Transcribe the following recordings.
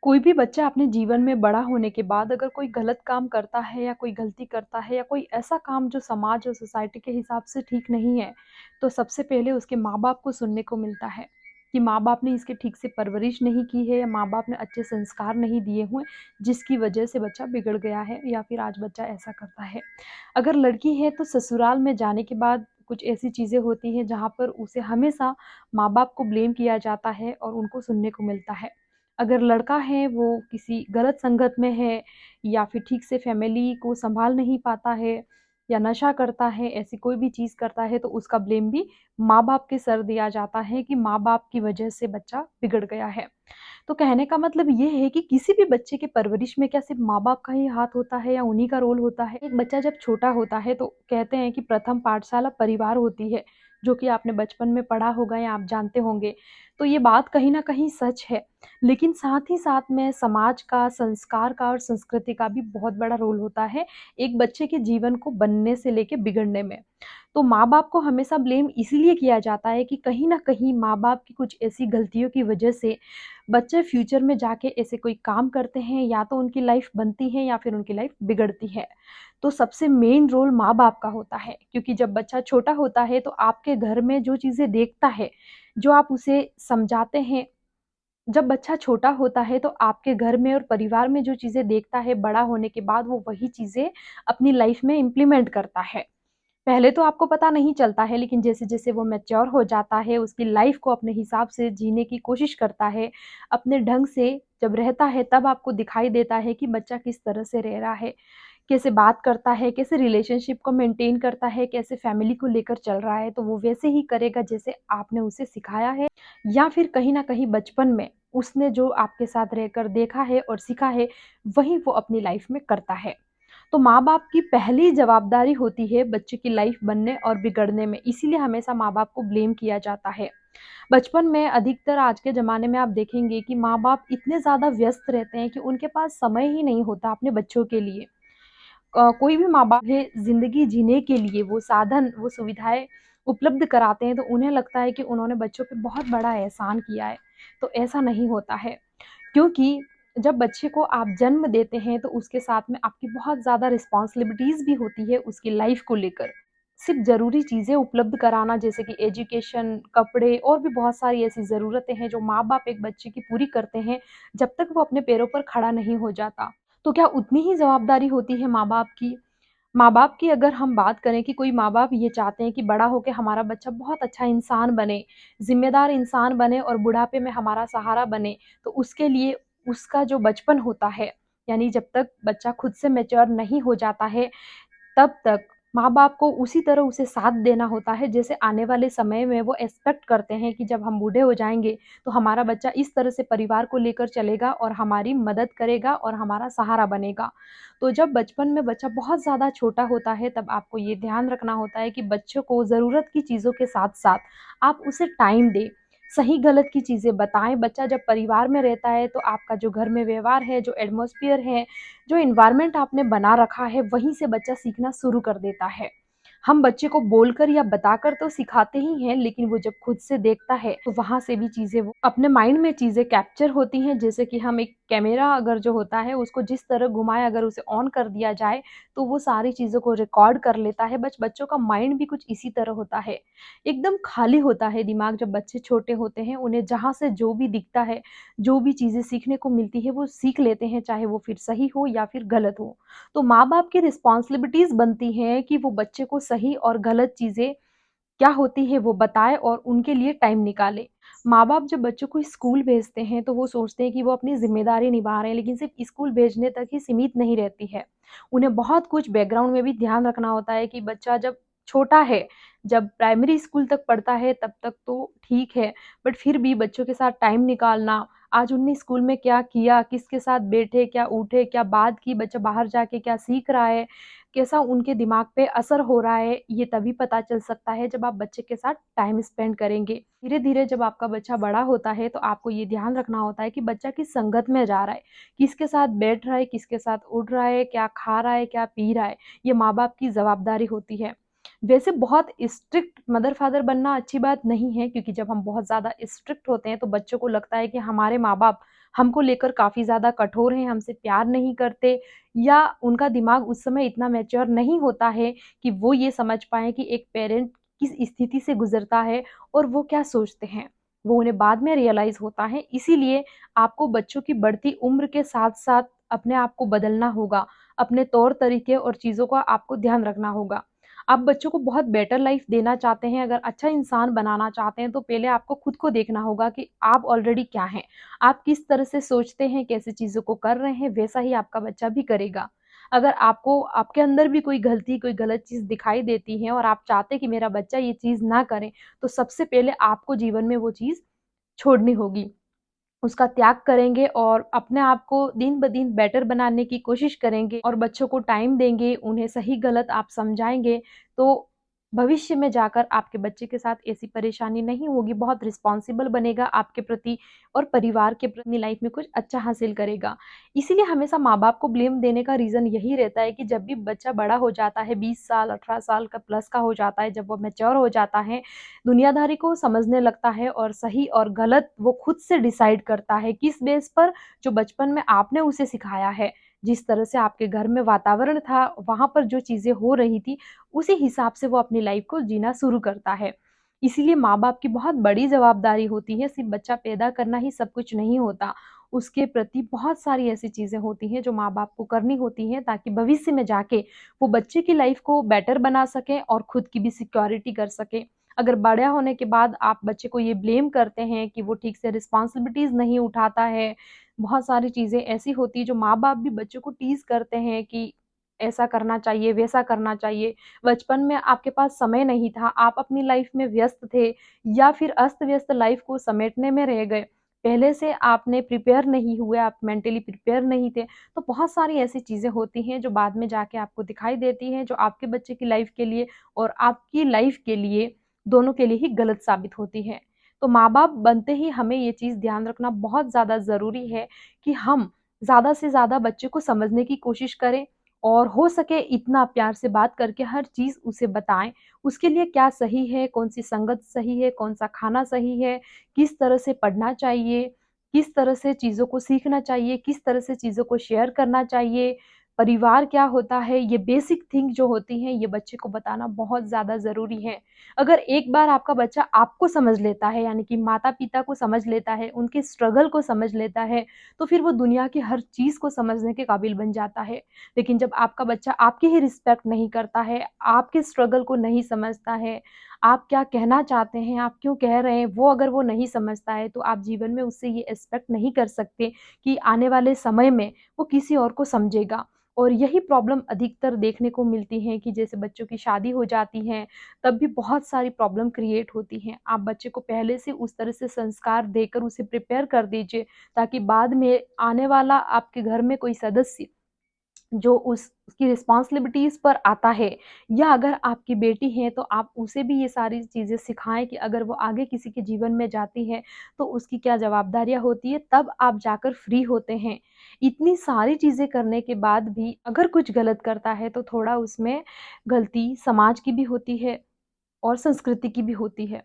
कोई भी बच्चा अपने जीवन में बड़ा होने के बाद अगर कोई गलत काम करता है या कोई गलती करता है या कोई ऐसा काम जो समाज और सोसाइटी के हिसाब से ठीक नहीं है, तो सबसे पहले उसके माँ-बाप को सुनने को मिलता है कि माँ-बाप ने इसकी ठीक से परवरिश नहीं की है या माँ-बाप ने अच्छे संस्कार नहीं दिए हुए, जिसकी वजह से बच्चा बिगड़ गया है या फिर आज बच्चा ऐसा करता है। अगर लड़की है तो ससुराल में जाने के बाद कुछ ऐसी चीज़ें होती हैं जहाँ पर उसे हमेशा माँ-बाप को ब्लेम किया जाता है और उनको सुनने को मिलता है। अगर लड़का है वो किसी गलत संगत में है या फिर ठीक से फैमिली को सँभाल नहीं पाता है या नशा करता है, ऐसी कोई भी चीज़ करता है तो उसका ब्लेम भी माँ-बाप के सर दिया जाता है कि माँ-बाप की वजह से बच्चा बिगड़ गया है। तो कहने का मतलब ये है कि किसी भी बच्चे के परवरिश में क्या सिर्फ़ माँ-बाप का ही हाथ होता है या उन्हीं का रोल होता है? एक बच्चा जब छोटा होता है तो कहते हैं कि प्रथम पाठशाला परिवार होती है, जो कि आपने बचपन में पढ़ा होगा या आप जानते होंगे। तो ये बात कहीं न कहीं सच है, लेकिन साथ ही साथ में समाज का, संस्कार का और संस्कृति का भी बहुत बड़ा रोल होता है, एक बच्चे के जीवन को बनने से लेके बिगड़ने में। तो माँ-बाप को हमेशा ब्लेम इसीलिए किया जाता है कि कहीं न कहीं माँ-बाप की कुछ ऐसी गलतियों की वजह से बच्चे फ्यूचर में जाके ऐसे कोई काम करते हैं, या तो उनकी लाइफ़ बनती है या फिर उनकी लाइफ़ बिगड़ती है। तो सबसे मेन रोल माँ-बाप का होता है, क्योंकि जब बच्चा छोटा होता है तो आपके घर में जो चीज़ें देखता है, जो आप उसे समझाते हैं, जब बच्चा छोटा होता है तो आपके घर में और परिवार में जो चीज़ें देखता है, बड़ा होने के बाद वो वही चीज़ें अपनी लाइफ़ में इम्प्लीमेंट करता है। पहले तो आपको पता नहीं चलता है, लेकिन जैसे-जैसे वो मैच्योर हो जाता है, उसकी लाइफ़ को अपने हिसाब से जीने की कोशिश करता है, अपने ढंग से जब रहता है, तब आपको दिखाई देता है कि बच्चा किस तरह से रह रहा है, कैसे बात करता है, कैसे रिलेशनशिप को मेंटेन करता है, कैसे फैमिली को लेकर चल रहा है, तो वो वैसे ही करेगा जैसे आपने उसे सिखाया है, या फिर कहीं न कहीं बचपन में उसने जो आपके साथ रहकर देखा है और सीखा है, वही वो अपनी लाइफ़ में करता है। तो माँ-बाप की पहली जवाबदारी होती है बच्चे की लाइफ बनने और बिगड़ने में, इसीलिए हमेशा माँ-बाप को ब्लेम किया जाता है। बचपन में अधिकतर आज के ज़माने में आप देखेंगे कि माँ-बाप इतने ज़्यादा व्यस्त रहते हैं कि उनके पास समय ही नहीं होता अपने बच्चों के लिए। कोई भी माँ-बाप है ज़िंदगी जीने के लिए वो साधन, वो सुविधाएँ उपलब्ध कराते हैं तो उन्हें लगता है कि उन्होंने बच्चों पे बहुत बड़ा एहसान किया है। तो ऐसा नहीं होता है। क्योंकि जब बच्चे को आप जन्म देते हैं तो उसके साथ में आपकी बहुत ज़्यादा रिस्पॉन्सिबिलिटीज़ भी होती है उसकी लाइफ़ को लेकर। सिर्फ़ ज़रूरी चीज़ें उपलब्ध कराना जैसे कि एजुकेशन, कपड़े और भी बहुत सारी ऐसी ज़रूरतें हैं जो माँ-बाप एक बच्चे की पूरी करते हैं, जब तक वो अपने पैरों पर खड़ा नहीं हो जाता। तो क्या उतनी ही ज़वाबदारी होती है माँ-बाप की? माँ-बाप की अगर हम बात करें कि कोई माँ-बाप ये चाहते हैं कि बड़ा होके हमारा बच्चा बहुत अच्छा इंसान बने, ज़िम्मेदार इंसान बने और बुढ़ापे में हमारा सहारा बने, तो उसके लिए उसका जो बचपन होता है, यानी जब तक बच्चा खुद से मैच्योर नहीं हो जाता है, तब तक माँ-बाप को उसी तरह उसे साथ देना होता है, जैसे आने वाले समय में वो एक्सपेक्ट करते हैं कि जब हम बूढ़े हो जाएँगे, तो हमारा बच्चा इस तरह से परिवार को लेकर चलेगा और हमारी मदद करेगा और हमारा सहारा बनेगा। तो जब बचपन में बच्चा बहुत ज़्यादा छोटा होता है, तब आपको ये ध्यान रखना होता है कि बच्चों को ज़रूरत की चीज़ों के साथ-साथ आप उसे टाइम दें, सही-गलत की चीज़ें बताएँ। बच्चा जब परिवार में रहता है, तो आपका जो घर में व्यवहार है, जो एटमॉस्फियर है, जो एनवायरनमेंट आपने बना रखा है, वहीं से बच्चा सीखना शुरू कर देता है। हम बच्चे को बोलकर या बताकर तो सिखाते ही हैं, लेकिन वो जब खुद से देखता है, तो वहाँ से भी चीज़ें वो अपने माइंड में चीज़ें कैप्चर होती हैं। जैसे कि हम एक कैमरा अगर जो होता है, उसको जिस तरह घुमाएँ अगर उसे ऑन कर दिया जाए, तो वो सारी चीज़ों को रिकॉर्ड कर लेता है। बच्चों का माइंड भी कुछ इसी तरह होता है। एकदम खाली होता है दिमाग जब बच्चे छोटे होते हैं, उन्हें जहाँ से जो भी दिखता है, जो भी चीज़ें सीखने को मिलती है, वो सीख लेते हैं, चाहे वो फिर सही हो या फिर गलत हो। तो माँ-बाप की रिस्पॉन्सिबिलिटीज़ बनती हैं कि वो बच्चे को सही और गलत चीज़ें क्या होती है वो बताएँ और उनके लिए टाइम निकालें। माँ-बाप जब बच्चों को स्कूल भेजते हैं तो वो सोचते हैं कि वो अपनी ज़िम्मेदारी निभा रहे हैं, लेकिन सिर्फ़ स्कूल भेजने तक ही सीमित नहीं रहती है। उन्हें बहुत कुछ बैकग्राउंड में भी ध्यान रखना होता है कि बच्चा जब छोटा है, जब प्राइमरी स्कूल तक पढ़ता है तब तक तो ठीक है, बट फिर भी बच्चों के साथ टाइम निकालना, आज उन्होंने स्कूल में क्या किया, किसके साथ बैठे, क्या उठे, क्या बात की, बच्चा बाहर जाके क्या सीख रहा है, कैसा उनके दिमाग पे असर हो रहा है, ये तभी पता चल सकता है जब आप बच्चे के साथ टाइम स्पेंड करेंगे। धीरे-धीरे जब आपका बच्चा बड़ा होता है, तो आपको ये ध्यान रखना होता है कि बच्चा किस संगत में जा रहा है, किसके साथ बैठ रहा है, किसके साथ उठ रहा है, क्या खा रहा है, क्या पी रहा है, ये माँ-बाप की ज़वाबदारी होती है। वैसे बहुत स्ट्रिक्ट मदर-फादर बनना अच्छी बात नहीं है, क्योंकि जब हम बहुत ज़्यादा स्ट्रिक्ट होते हैं, तो बच्चों को लगता है कि हमारे माँ-बाप हमको लेकर काफ़ी ज़्यादा कठोर हैं, हमसे प्यार नहीं करते, या उनका दिमाग उस समय इतना मैच्योर नहीं होता है कि वो ये समझ पाएँ कि एक पेरेंट किस स्थिति से गुज़रता है और वो क्या सोचते हैं। वो उन्हें बाद में रियलाइज़ होता है, इसीलिए आपको बच्चों की बढ़ती उम्र के साथ-साथ अपने आप को बदलना होगा। अपने तौर-तरीके और चीज़ों का आपको ध्यान रखना होगा। आप बच्चों को बहुत बेटर लाइफ़ देना चाहते हैं, अगर अच्छा इंसान बनाना चाहते हैं, तो पहले आपको खुद को देखना होगा कि आप ऑलरेडी क्या हैं। आप किस तरह से सोचते हैं, कैसे चीज़ों को कर रहे हैं, वैसा ही आपका बच्चा भी करेगा। अगर आपको आपके अंदर भी कोई गलती, कोई गलत चीज़ दिखाई देती है और आप चाहते हैं कि मेरा बच्चा ये चीज़ ना करे, तो सबसे पहले आपको जीवन में वो चीज़ छोड़नी होगी। उसका त्याग करेंगे और अपने आप को दिन-ब-दिन बेटर बनाने की कोशिश करेंगे और बच्चों को टाइम देंगे, उन्हें सही-गलत आप समझाएँगे, तो भविष्य में जाकर आपके बच्चे के साथ ऐसी परेशानी नहीं होगी, बहुत रिस्पॉन्सिबल बनेगा आपके प्रति और परिवार के प्रति, अपनी लाइफ़ में कुछ अच्छा हासिल करेगा। इसीलिए हमेशा माँ-बाप को ब्लेम देने का रीज़न यही रहता है कि जब भी बच्चा बड़ा हो जाता है, 20 साल, 18 साल का प्लस का हो जाता है, जब वो मैच्योर हो जाता है, दुनियादारी को समझने लगता है और सही और गलत वो खुद से डिसाइड करता है, किस बेस पर? जो बचपन में आपने उसे सिखाया है। जिस तरह से आपके घर में वातावरण था, वहाँ पर जो चीज़ें हो रही थी, उसी हिसाब से वो अपनी लाइफ़ को जीना शुरू करता है। इसीलिए माँ-बाप की बहुत बड़ी जवाबदारी होती है, सिर्फ़ बच्चा पैदा करना ही सब कुछ नहीं होता। उसके प्रति बहुत सारी ऐसी चीज़ें होती हैं जो माँ-बाप को करनी होती हैं, ताकि भविष्य में जाके वो बच्चे की लाइफ़ को बेटर बना सकें और खुद की भी सिक्योरिटी कर सकें। अगर बड़ा होने के बाद आप बच्चे को ये ब्लेम करते हैं कि वो ठीक से रिस्पॉन्सिबिलिटीज़ नहीं उठाता है, बहुत सारी चीज़ें ऐसी होती हैं जो माँ-बाप भी बच्चों को टीज़ करते हैं कि ऐसा करना चाहिए, वैसा करना चाहिए। बचपन में आपके पास समय नहीं था, आप अपनी लाइफ़ में व्यस्त थे या फिर अस्त-व्यस्त लाइफ़ को समेटने में रह गए। पहले से आपने प्रिपेयर नहीं हुए, आप मेंटली प्रिपेयर नहीं थे, तो बहुत सारी ऐसी चीज़ें होती हैं जो बाद में जाके आपको दिखाई देती हैं, जो आपके बच्चे की लाइफ़ के लिए और आपकी लाइफ़ के लिए, दोनों के लिए ही गलत साबित होती है। तो माँ-बाप बनते ही हमें ये चीज़ ध्यान रखना बहुत ज़्यादा ज़रूरी है कि हम ज़्यादा से ज़्यादा बच्चे को समझने की कोशिश करें और हो सके इतना प्यार से बात करके हर चीज़ उसे बताएँ। उसके लिए क्या सही है, कौन-सी संगत सही है, कौन-सा खाना सही है, किस तरह से पढ़ना चाहिए, किस तरह से चीज़ों को सीखना चाहिए, किस तरह से चीज़ों को शेयर करना चाहिए, परिवार क्या होता है, ये बेसिक थिंग जो होती हैं, ये बच्चे को बताना बहुत ज़्यादा ज़रूरी है। अगर एक बार आपका बच्चा आपको समझ लेता है, यानी कि माता-पिता को समझ लेता है, उनके स्ट्रगल को समझ लेता है, तो फिर वो दुनिया की हर चीज़ को समझने के काबिल बन जाता है। लेकिन जब आपका बच्चा आपकी ही रिस्पेक्ट नहीं करता है, आपके स्ट्रगल को नहीं समझता है, आप क्या कहना चाहते हैं, आप क्यों कह रहे हैं, वो अगर वो नहीं समझता है, तो आप जीवन में उससे ये एक्सपेक्ट नहीं कर सकते कि आने वाले समय में वो किसी और को समझेगा। और यही प्रॉब्लम अधिकतर देखने को मिलती है कि जैसे बच्चों की शादी हो जाती है, तब भी बहुत सारी प्रॉब्लम क्रिएट होती हैं। आप बच्चे को पहले से उस तरह से संस्कार देकर उसे प्रिपेयर कर दीजिए, ताकि बाद में आने वाला आपके घर में कोई सदस्य जो उसकी रिस्पॉन्सिबिलिटीज़ पर आता है, या अगर आपकी बेटी है तो आप उसे भी ये सारी चीज़ें सिखाएँ कि अगर वो आगे किसी के जीवन में जाती है, तो उसकी क्या ज़वाबदारियाँ होती है, तब आप जाकर फ्री होते हैं। इतनी सारी चीज़ें करने के बाद भी अगर कुछ गलत करता है, तो थोड़ा उसमें गलती समाज की भी होती है और संस्कृति की भी होती है।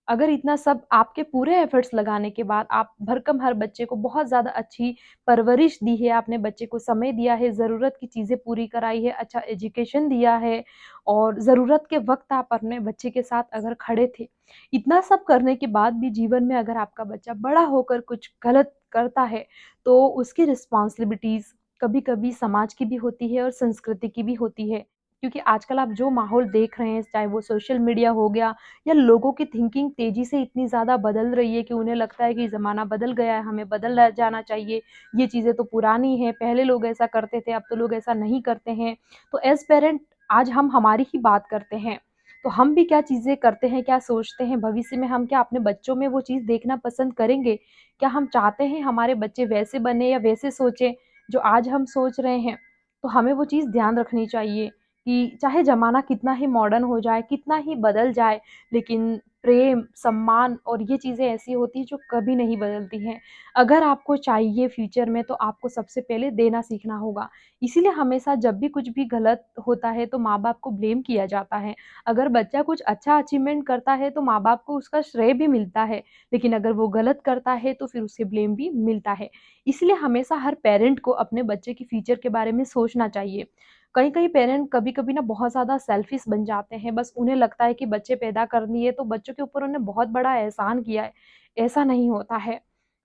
अगर इतना सब आपके पूरे एफर्ट्स लगाने के बाद आप भरकम हर बच्चे को बहुत ज़्यादा अच्छी परवरिश दी है, आपने बच्चे को समय दिया है, ज़रूरत की चीज़ें पूरी कराई है, अच्छा एजुकेशन दिया है और ज़रूरत के वक़्त आप अपने बच्चे के साथ अगर खड़े थे। इतना सब करने के बाद भी जीवन में अगर आपका बच्चा बड़ा होकर कुछ गलत करता है, तो उसकी रिस्पॉन्सिबिलिटीज़ कभी-कभी समाज की भी होती है और संस्कृति की भी होती है। क्योंकि आजकल आप जो माहौल देख रहे हैं, चाहे वो सोशल मीडिया हो गया या लोगों की थिंकिंग तेज़ी से इतनी ज़्यादा बदल रही है कि उन्हें लगता है कि ज़माना बदल गया है, हमें बदल जाना चाहिए, ये चीज़ें तो पुरानी हैं, पहले लोग ऐसा करते थे, अब तो लोग ऐसा नहीं करते हैं। तो एज़ पेरेंट आज हम हमारी ही बात करते हैं, तो हम भी क्या चीज़ें करते हैं, क्या सोचते हैं, भविष्य में हम क्या अपने बच्चों में वो चीज़ देखना पसंद करेंगे? क्या हम चाहते हैं हमारे बच्चे वैसे बने या वैसे सोचें, जो आज हम सोच रहे हैं? तो हमें वो चीज़ ध्यान रखनी चाहिए कि चाहे ज़माना कितना ही मॉडर्न हो जाए, कितना ही बदल जाए, लेकिन प्रेम, सम्मान और ये चीज़ें ऐसी होती हैं जो कभी नहीं बदलती हैं। अगर आपको चाहिए फ्यूचर में तो आपको सबसे पहले देना सीखना होगा। इसीलिए हमेशा जब भी कुछ भी गलत होता है तो माँ-बाप को ब्लेम किया जाता है। अगर बच्चा कुछ अच्छा अचीवमेंट करता है तो माँ-बाप को उसका श्रेय भी मिलता है, लेकिन अगर वो गलत करता है तो फिर उसे ब्लेम भी मिलता है। इसलिए हमेशा हर पेरेंट को अपने बच्चे के फ्यूचर के बारे में सोचना चाहिए। कई-कई पेरेंट कभी-कभी ना बहुत ज़्यादा सेल्फिश बन जाते हैं, बस उन्हें लगता है कि बच्चे पैदा कर दिए तो बच्चों के ऊपर उन्हें बहुत बड़ा एहसान किया है। ऐसा नहीं होता है।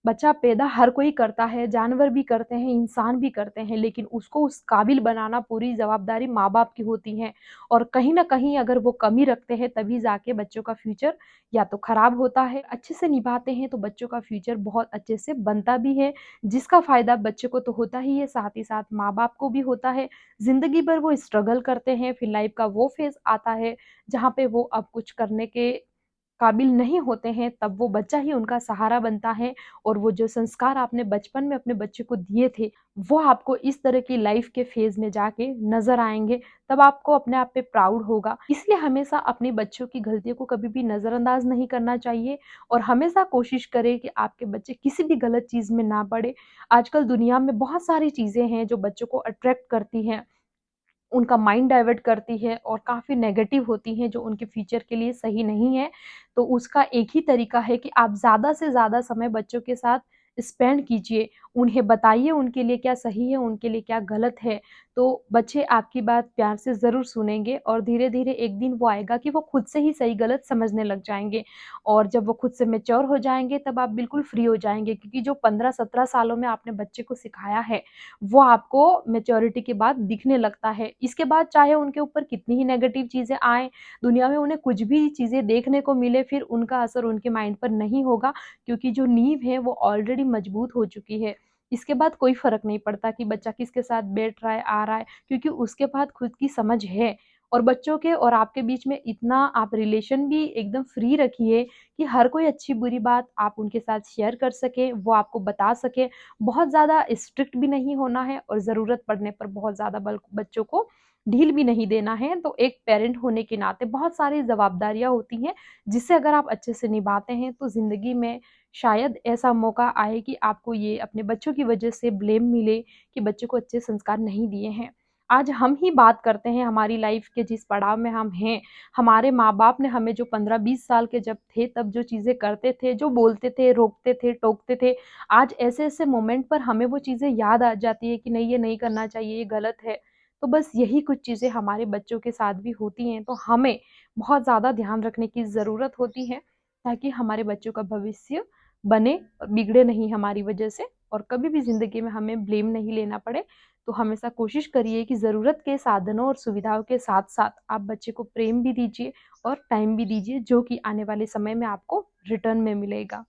बच्चा पैदा हर कोई करता है, जानवर भी करते हैं, इंसान भी करते हैं, लेकिन उसको उस काबिल बनाना पूरी ज़वाबदारी माँ-बाप की होती है और कहीं न कहीं अगर वो कमी रखते हैं तभी जाके बच्चों का फ्यूचर या तो खराब होता है, अच्छे से निभाते हैं तो बच्चों का फ्यूचर बहुत अच्छे से बनता भी है, जिसका फ़ायदा बच्चे को तो होता ही है, साथ ही साथ माँ-बाप को भी होता है। ज़िंदगी भर वो स्ट्रगल करते हैं, फिर लाइफ़ का वो फ़ेज़ आता है, जहाँ पे वो अब कुछ करने के काबिल नहीं होते हैं, तब वो बच्चा ही उनका सहारा बनता है और वो जो संस्कार आपने बचपन में अपने बच्चे को दिए थे, वो आपको इस तरह की लाइफ़ के फ़ेज़ में जाके नज़र आएँगे, तब आपको अपने आप पे प्राउड होगा। इसलिए हमेशा अपने बच्चों की गलतियों को कभी भी नज़रअंदाज़ नहीं करना चाहिए और हमेशा कोशिश करें कि आपके बच्चे किसी भी गलत चीज़ में ना पड़े। आजकल दुनिया में बहुत सारी चीज़ें हैं जो बच्चों को अट्रैक्ट करती हैं। उनका माइंड डाइवर्ट करती है और काफ़ी नेगेटिव होती हैं जो उनके फ्यूचर के लिए सही नहीं है। तो उसका एक ही तरीका है कि आप ज़्यादा से ज़्यादा समय बच्चों के साथ स्पेंड कीजिए। उन्हें बताइए उनके लिए क्या सही है, उनके लिए क्या गलत है। तो बच्चे आपकी बात प्यार से ज़रूर सुनेंगे और धीरे-धीरे एक दिन वो आएगा कि वो खुद से ही सही-गलत समझने लग जाएँगे। और जब वो खुद से मैच्योर हो जाएँगे तब आप बिल्कुल फ्री हो जाएँगे क्योंकि जो 15-17 सालों में आपने बच्चे को सिखाया है, वो आपको मैच्योरिटी के बाद दिखने लगता है। इसके बाद चाहे उनके ऊपर कितनी ही नेगेटिव चीज़ें आएँ, दुनिया में उन्हें कुछ भी चीज़ें देखने को मिले, फिर उनका असर उनके माइंड पर नहीं होगा क्योंकि जो नींव है वो ऑलरेडी मजबूत हो चुकी है। इसके बाद कोई फ़र्क नहीं पड़ता कि बच्चा किसके साथ बैठ रहा है, आ रहा है क्योंकि उसके पास खुद की समझ है। और बच्चों के और आपके बीच में इतना आप रिलेशन भी एकदम फ्री रखिए कि हर कोई अच्छी-बुरी बात आप उनके साथ शेयर कर सकें, वो आपको बता सकें। बहुत ज़्यादा स्ट्रिक्ट भी नहीं होना है और ज़रूरत पड़ने पर बहुत ज़्यादा बल बच्चों को ढील भी नहीं देना है। तो एक पेरेंट होने के नाते बहुत सारी ज़वाबदारियाँ होती हैं, जिसे अगर आप अच्छे से निभाते हैं, तो ज़िंदगी में शायद ऐसा मौका आए कि आपको ये अपने बच्चों की वजह से ब्लेम मिले कि बच्चे को अच्छे संस्कार नहीं दिए हैं। आज हम ही बात करते हैं हमारी लाइफ़ के जिस पड़ाव में हम हैं, हमारे माँ-बाप ने हमें जो 15-20 साल के जब थे, तब जो चीज़ें करते थे, जो बोलते थे, रोकते थे, टोकते थे, आज ऐसे-ऐसे मोमेंट पर हमें वो चीज़ें याद आ जाती है कि नहीं ये नहीं करना चाहिए, ये गलत है। तो बस यही कुछ चीज़ें हमारे बच्चों के साथ भी होती हैं, तो हमें बहुत ज़्यादा ध्यान रखने की ज़रूरत होती है, ताकि हमारे बच्चों का भविष्य बने और बिगड़े नहीं हमारी वजह से और कभी भी ज़िंदगी में हमें ब्लेम नहीं लेना पड़े। तो हमेशा कोशिश करिए कि ज़रूरत के साधनों और सुविधाओं के साथ-साथ आप बच्चे को प्रेम भी दीजिए और टाइम भी दीजिए, जो कि आने वाले समय में आपको रिटर्न में मिलेगा।